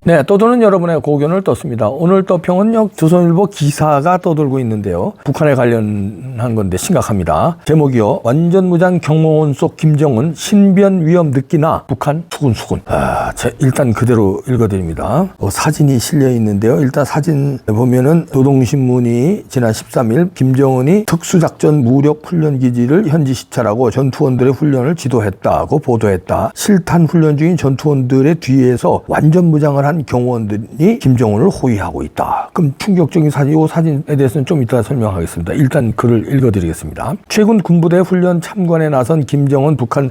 네, 떠도는 여러분의 고견을 떴습니다. 오늘 떠평은 조선일보 기사가 떠돌고 있는데요. 북한에 관련한 건데 심각합니다. 제목이요. 완전 무장 경호원 속 김정은 신변 위험 느끼나 북한 수군수군. 일단 그대로 읽어드립니다. 사진이 실려 있는데요. 일단 사진 보면은 노동신문이 지난 13일 김정은이 특수작전 무력훈련기지를 현지 시찰하고 전투원들의 훈련을 지도했다고 보도했다. 실탄 훈련 중인 전투원들의 뒤에서 완전 무장을 한 경호원들이 김정은을 호위하고 있다. 그럼 충격적인 사진, 이 사진에 대해서는 좀 이따 설명하겠습니다. 일단 글을 읽어드리겠습니다. 최근 군부대 훈련 참관에 나선 김정은 북한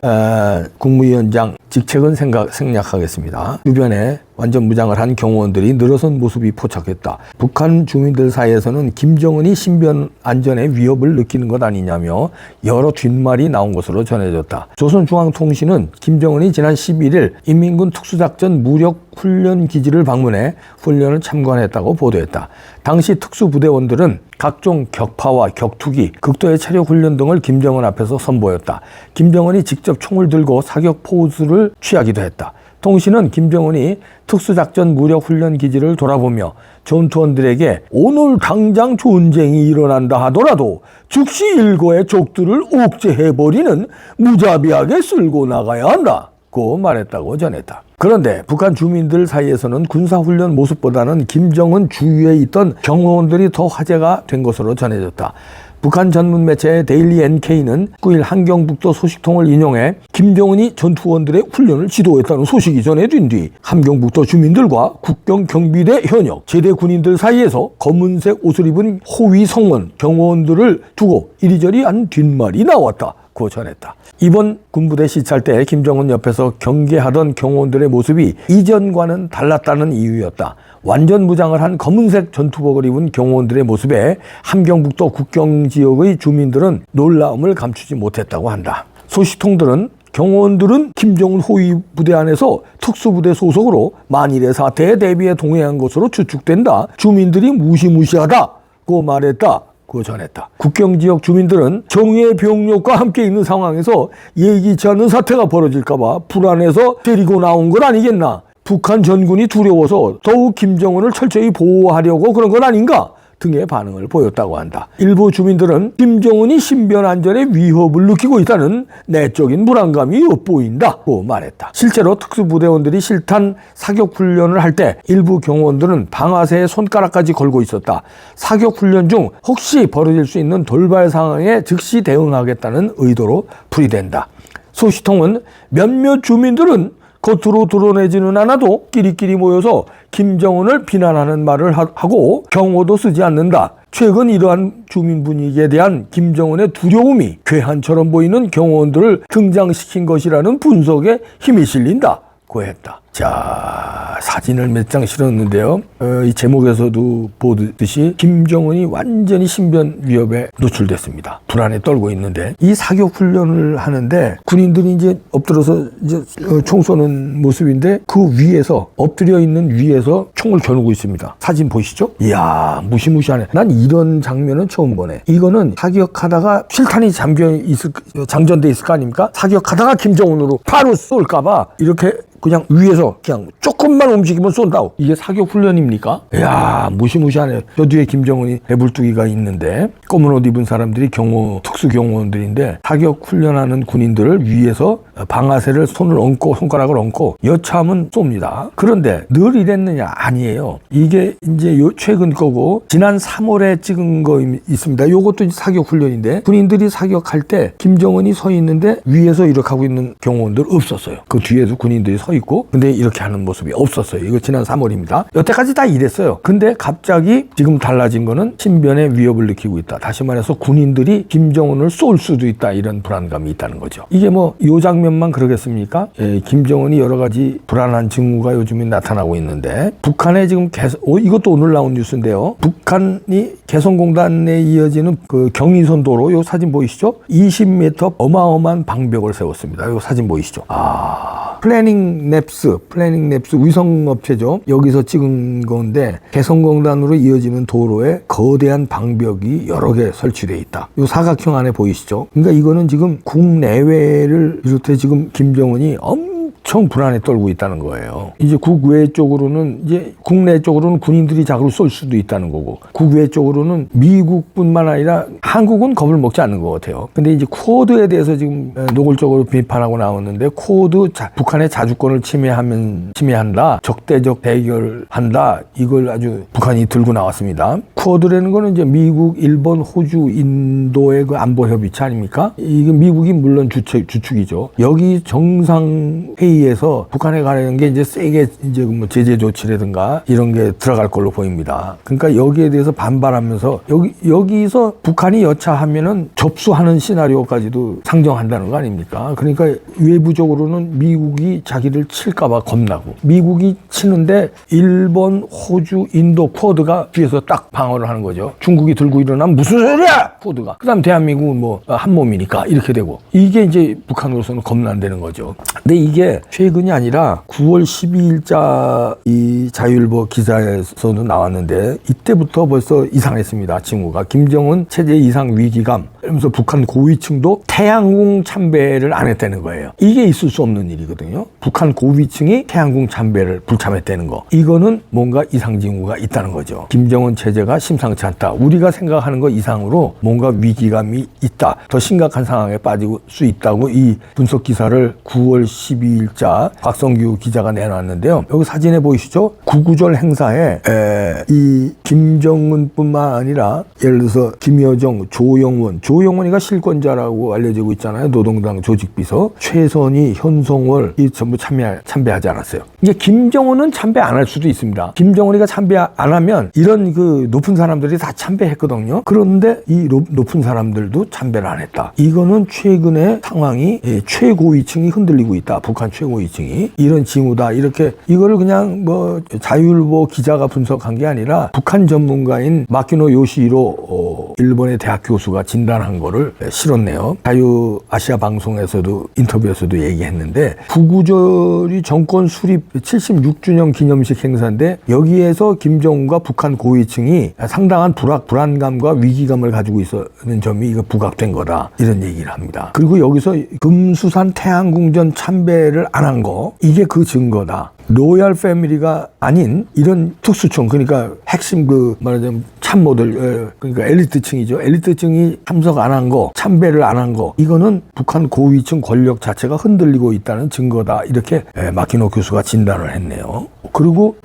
국무위원장 직책은 생략하겠습니다. 주변에 완전 무장을 한 경호원들이 늘어선 모습이 포착했다. 북한 주민들 사이에서는 김정은이 신변 안전에 위협을 느끼는 것 아니냐며 여러 뒷말이 나온 것으로 전해졌다. 조선중앙통신은 김정은이 지난 11일 인민군 특수작전 무력훈련기지를 방문해 훈련을 참관했다고 보도했다. 당시 특수부대원들은 각종 격파와 격투기, 극도의 체력 훈련 등을 김정은 앞에서 선보였다. 김정은이 직접 총을 들고 사격 포즈를 취하기도 했다. 통신은 김정은이 특수작전 무력훈련기지를 돌아보며 전투원들에게 오늘 당장 전쟁이 일어난다 하더라도 즉시 일거의 적들을 옥죄해버리는 무자비하게 쓸고 나가야 한다고 말했다고 전했다. 그런데 북한 주민들 사이에서는 군사훈련 모습보다는 김정은 주위에 있던 경호원들이 더 화제가 된 것으로 전해졌다. 북한 전문 매체 데일리 NK는 9일 함경북도 소식통을 인용해 김정은이 전투원들의 훈련을 지도했다는 소식이 전해진 뒤 함경북도 주민들과 국경경비대 현역, 제대 군인들 사이에서 검은색 옷을 입은 호위 성원, 경호원들을 두고 이리저리 한 뒷말이 나왔다고 전했다. 이번 군부대 시찰 때 김정은 옆에서 경계하던 경호원들의 모습이 이전과는 달랐다는 이유였다. 완전 무장을 한 검은색 전투복을 입은 경호원들의 모습에 함경북도 국경지역의 주민들은 놀라움을 감추지 못했다고 한다. 소식통들은 경호원들은 김정은 호위 부대 안에서 특수부대 소속으로 만일의 사태에 대비해 동행한 것으로 추측된다. 주민들이 무시무시하다고 말했다. 고 전했다. 국경지역 주민들은 정의의 병력과 함께 있는 상황에서 예기치 않은 사태가 벌어질까봐 불안해서 데리고 나온 건 아니겠나. 북한 전군이 두려워서 더욱 김정은을 철저히 보호하려고 그런 건 아닌가 등의 반응을 보였다고 한다. 일부 주민들은 김정은이 신변 안전에 위협을 느끼고 있다는 내적인 불안감이 엿보인다고 말했다. 실제로 특수부대원들이 실탄 사격 훈련을 할 때 일부 경호원들은 방아쇠에 손가락까지 걸고 있었다. 사격 훈련 중 혹시 벌어질 수 있는 돌발 상황에 즉시 대응하겠다는 의도로 풀이된다. 소식통은 몇몇 주민들은 겉으로 드러내지는 않아도 끼리끼리 모여서 김정은을 비난하는 말을 하고 경호도 쓰지 않는다. 최근 이러한 주민 분위기에 대한 김정은의 두려움이 괴한처럼 보이는 경호원들을 등장시킨 것이라는 분석에 힘이 실린다고 했다. 자, 사진을 몇 장 실었는데요. 이 제목에서도 보듯이 김정은이 완전히 신변 위협에 노출됐습니다. 불안에 떨고 있는데 이 사격 훈련을 하는데 군인들이 이제 엎드려서 이제 총 쏘는 모습인데 그 위에서 엎드려 있는 위에서 총을 겨누고 있습니다. 사진 보시죠? 이야, 무시무시하네. 난 이런 장면은 처음 보네. 이거는 사격하다가 실탄이 장전돼 있을 거 아닙니까? 사격하다가 김정은으로 바로 쏠까봐 이렇게 그냥 위에서 그냥 조금만 움직이면 쏜다고. 이게 사격 훈련입니까? 이야, 무시무시하네. 저 뒤에 김정은이 배불뚝이가 있는데 검은 옷 입은 사람들이 특수 경호원들인데 사격 훈련하는 군인들을 위에서 방아쇠를 손가락을 얹고 여차하면 쏩니다. 그런데 늘 이랬느냐? 아니에요. 이게 이제 최근 거고 지난 3월에 찍은 거 있습니다. 요것도 사격 훈련인데 군인들이 사격할 때 김정은이 서 있는데 위에서 이렇게 하고 있는 경호원들 없었어요. 그 뒤에도 군인들이 서 있고 근데 이렇게 하는 모습이 없었어요. 이거 지난 3월입니다. 여태까지 다 이랬어요. 근데 갑자기 지금 달라진 거는 신변의 위협을 느끼고 있다. 다시 말해서 군인들이 김정은을 쏠 수도 있다. 이런 불안감이 있다는 거죠. 이게 뭐 요 장면만 그러겠습니까? 김정은이 여러 가지 불안한 징후가 요즘에 나타나고 있는데 북한에 지금 이것도 오늘 나온 뉴스인데요. 북한이 개성공단에 이어지는 그 경의선 도로 요 사진 보이시죠? 20m 어마어마한 방벽을 세웠습니다. 요 사진 보이시죠? 플래닝 랩스 위성업체죠. 여기서 찍은 건데 개성공단으로 이어지는 도로에 거대한 방벽이 여러 개 설치되어 있다. 이 사각형 안에 보이시죠? 그러니까 이거는 지금 국내외를 비롯해 지금 김정은이 엄청 불안에 떨고 있다는 거예요. 이제 국외 쪽으로는 이제 국내 쪽으로는 군인들이 자꾸로 쏠 수도 있다는 거고 국외 쪽으로는 미국뿐만 아니라 한국은 겁을 먹지 않는 것 같아요. 근데 이제 쿼드에 대해서 지금 노골적으로 비판하고 나왔는데 쿼드 북한의 자주권을 침해한다, 적대적 대결한다, 이걸 아주 북한이 들고 나왔습니다. 쿼드라는 거는 이제 미국, 일본, 호주, 인도의 그 안보 협의체 아닙니까? 이게 미국이 물론 주축이죠. 여기 정상 회의에서 북한에 관한 게 이제 세게 이제 뭐 제재 조치라든가 이런 게 들어갈 걸로 보입니다. 그러니까 여기에 대해서 반발하면서 여기서 북한이 여차하면은 접수하는 시나리오까지도 상정한다는 거 아닙니까? 그러니까 외부적으로는 미국이 자기를 칠까봐 겁나고 미국이 치는데 일본, 호주, 인도 쿼드가 뒤에서 딱 방어를 하는 거죠. 중국이 들고 일어나면 무슨 소리야! 쿼드가. 그 다음 대한민국은 뭐 한 몸이니까 이렇게 되고 이게 이제 북한으로서는 겁난다는 거죠. 근데 이게 최근이 아니라 9월 12일자 이 자유일보 기사에서도 나왔는데 이때부터 벌써 이상했습니다. 징후가. 김정은 체제 이상 위기감 그러면서 북한 고위층도 태양궁 참배를 안 했다는 거예요. 이게 있을 수 없는 일이거든요. 북한 고위층이 태양궁 참배를 불참했다는 거. 이거는 뭔가 이상 징후가 있다는 거죠. 김정은 체제가 심상치 않다. 우리가 생각하는 것 이상으로 뭔가 위기감이 있다. 더 심각한 상황에 빠질 수 있다고 이 분석 기사를 9월 12일자 곽성규 기자가 내놨는데요. 여기 사진에 보이시죠? 구구절 행사에 이 김정은뿐만 아니라 예를 들어서 김여정, 조영원이가 실권자라고 알려지고 있잖아요. 노동당 조직비서. 최선희, 현성월 이 전부 참배하지 않았어요. 이제 김정은은 참배 안 할 수도 있습니다. 김정은이가 참배 안 하면 이런 그 높은 사람들이 다 참배했거든요. 그런데 이 높은 사람들도 참배를 안 했다. 이거는 최근에 상황이 최고위층이 흔들리고 있다. 북한 최고위층이 이런 징후다. 이렇게 이거를 그냥 뭐 자유일보 기자가 분석한 게 아니라 북한 전문가인 마키노 요시히로 일본의 대학 교수가 진단한 거를 실었네요. 자유아시아 방송에서도 인터뷰에서도 얘기했는데 구구절이 정권 수립 76주년 기념식 행사인데 여기에서 김정은과 북한 고위층이 상당한 불안감과 위기감을 가지고 있었는 점이 이거 부각된 거다. 이런 얘기를 합니다. 그리고 여기서 금수산 태양궁전 참배를 안 한 거 이게 그 증거다. 로얄 패밀리가 아닌 이런 특수총 그러니까 핵심 그 말하자면 참모들 그러니까 엘리트층이죠. 엘리트층이 참석 안 한 거, 참배를 안 한 거 이거는 북한 고위층 권력 자체가 흔들리고 있다는 증거다. 이렇게 마키노 교수가 진단을 했네요. 그리고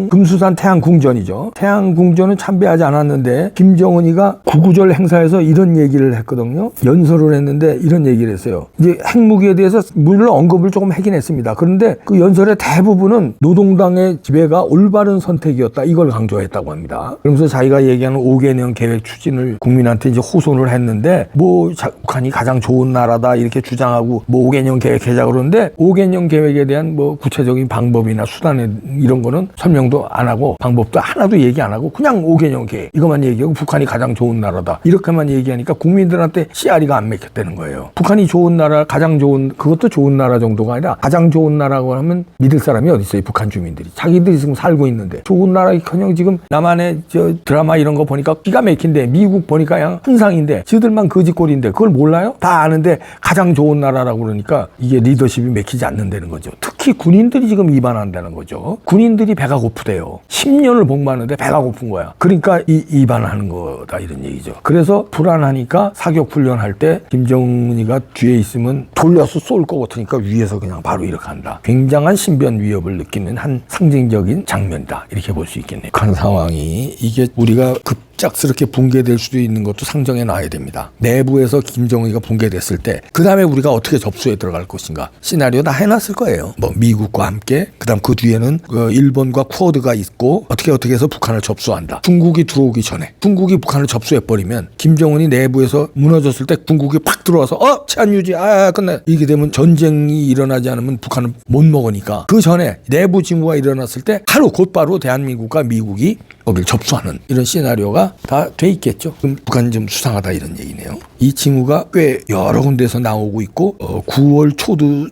금수산 태양궁전이죠. 태양궁전은 참배하지 않았는데 김정은이가 구구절 행사에서 이런 얘기를 했거든요. 연설을 했는데 이런 얘기를 했어요. 이제 핵무기에 대해서 물론 언급을 조금 하긴 했습니다. 그런데 그 연설의 대부분은 노동당의 지배가 올바른 선택이었다. 이걸 강조했다고 합니다. 그러면서 자기가 얘기하는 5개년 계획 추진을 국민한테 이제 호소를 했는데 뭐 북한이 가장 좋은 나라다 이렇게 주장하고 뭐 5개년 계획하자 그러는데 5개년 계획에 대한 뭐 구체적인 방법이나 수단 이런 거는 설명도 안 하고 방법도 하나도 얘기 안 하고 그냥 5개년 계획 이것만 얘기하고 북한이 가장 좋은 나라다 이렇게만 얘기하니까 국민들한테 씨알이가 안 맥혔다는 거예요. 북한이 좋은 나라 가장 좋은 그것도 좋은 나라 정도가 아니라 가장 좋은 나라고 하면 믿을 사람이 어디 있어요. 북한 주민들이 자기들이 지금 살고 있는데 좋은 나라커녕 지금 남한의 저 드라마 이런 거 보니까 기가 막힌데 미국 보니까 그냥 환상인데 지들만 거짓골인데 그걸 몰라요? 다 아는데 가장 좋은 나라라고 그러니까 이게 리더십이 맥히지 않는다는 거죠. 특히 군인들이 지금 위반한다는 거죠. 군인들이 배가 고프대요. 10년을 복무하는데 배가 고픈 거야. 그러니까 위반하는 거다 이런 얘기죠. 그래서 불안하니까 사격 훈련할 때 김정은이가 뒤에 있으면 돌려서 쏠 것 같으니까 위에서 그냥 바로 이렇게 한다. 굉장한 신변 위협을 느끼는 한 상징적인 장면이다. 이렇게 볼 수 있겠네요. 그런 상황이 이게 우리가 급작스럽게 붕괴될 수도 있는 것도 상정해 놔야 됩니다. 내부에서 김정은이가 붕괴됐을 때 그 다음에 우리가 어떻게 접수에 들어갈 것인가 시나리오 다 해놨을 거예요. 뭐 미국과 함께 그다음 그 뒤에는 일본과 쿼드가 있고 어떻게 해서 북한을 접수한다. 중국이 들어오기 전에 중국이 북한을 접수해버리면 김정은이 내부에서 무너졌을 때 중국이 팍 들어와서 제한 유지 끝내 이렇게 되면 전쟁이 일어나지 않으면 북한은 못 먹으니까 그 전에 내부 징후가 일어났을 때 하루 곧바로 대한민국과 미국이 거기를 접수하는 이런 시나리오가 다 돼 있겠죠. 그럼 북한이 좀 수상하다 이런 얘기네요. 이 징후가 꽤 여러 군데서 나오고 있고 9월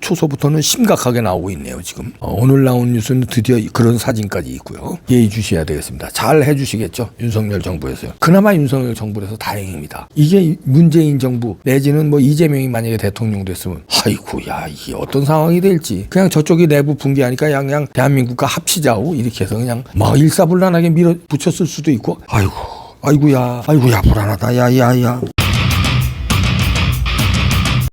초서부터는 심각하게 나오고 있네요. 지금 오늘 나온 뉴스는 드디어 그런 사진까지 있고요. 예의주셔야 되겠습니다. 잘 해주시겠죠, 윤석열 정부에서요. 그나마 윤석열 정부에서 다행입니다. 이게 문재인 정부 내지는 뭐 이재명이 만약에 대통령 됐으면 아이고야 이게 어떤 상황이 될지 그냥 저쪽이 내부 붕괴하니까 그냥 대한민국과 합치자고 이렇게 해서 그냥 뭐 일사불란하게 밀어붙였을 수도 있고 아이고야 불안하다 야야야.